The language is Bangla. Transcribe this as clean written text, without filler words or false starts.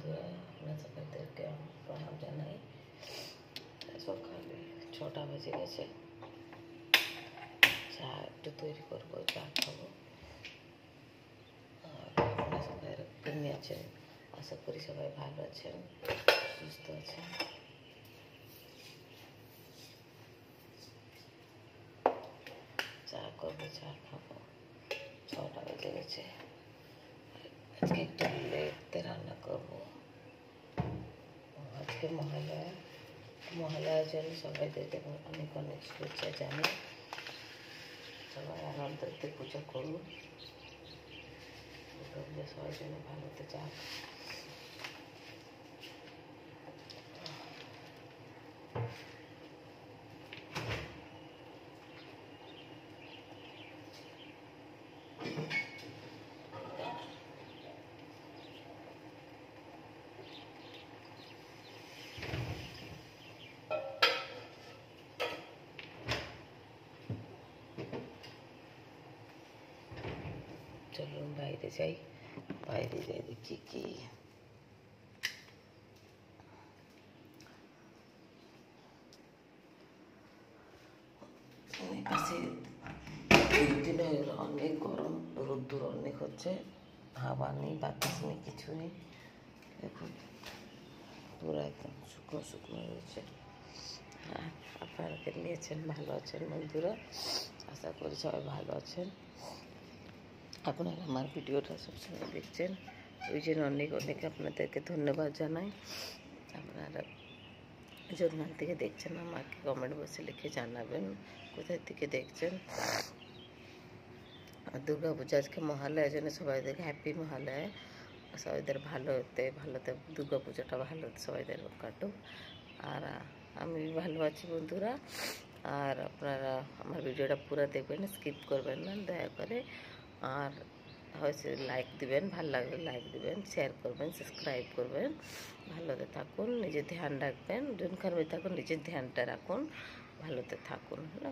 বন্ধুরা, আপনার সকলদেরকে প্রণাম জানাই। সকালে 6টা বেজে গেছে। চা একটু তৈরি করবো, চা খাবো। আর আপনারা সবাই কেমনি আছেন? আশা করি সবাই ভালো আছেন, সুস্থ আছেন। চা করবো, চা খাবো। 6টা বেজে গেছে। আজকে একটু লেটতে রান্না করবো। আজকে মহালয়ার জন্য সবাইদেরকে অনেক অনেক শুভেচ্ছা জানি। সবাই আনন্দতে পুজো করুন। দুর্গা পুজো সবার জন্য ভালো হতে চাক। চলুন বাইরে যাই, দেখি কি পাশে 2 দিন হয়ে গেল অনেক গরম, রোদ্দুর অনেক হচ্ছে, হাওয়া নেই, বাতাস নেই, কিছু নেই। দেখুন পুরো একদম শুকনো শুকনো রয়েছে। আর আপনারা কেমনি আছেন? ভালো আছেন বন্ধুরা? আশা করি সবাই ভালো আছেন। আপনারা আমার ভিডিওটা সবসময় দেখছেন, ওই জন্য অনেক অনেক আপনাদেরকে ধন্যবাদ জানাই। আপনারা যেখান থেকে দেখছেন আমাকে কমেন্ট বক্সে লিখে জানাবেন কোথায় থেকে দেখছেন। আর দুর্গা পূজা আজকে মহালয়ার জন্য সবাইদেরকে হ্যাপি মহালয়া। সবাইদের ভালোতে দুর্গা পুজোটা ভালোতে সবাইদের কাটুক। আর আমি ভালো আছি বন্ধুরা। আর আপনারা আমার ভিডিওটা পুরো দেখবেন, স্কিপ করবেন না দয়া করে। আর হয়তো লাইক দিবেন, ভালো লাগলে লাইক দিবেন, শেয়ার করবেন, সাবস্ক্রাইব করবেন। ভালোতে থাকুন, নিজের ধ্যান রাখবেন, যোনখানে থাকুন নিজের ধ্যানটা রাখুন, ভালোতে থাকুন। হলো।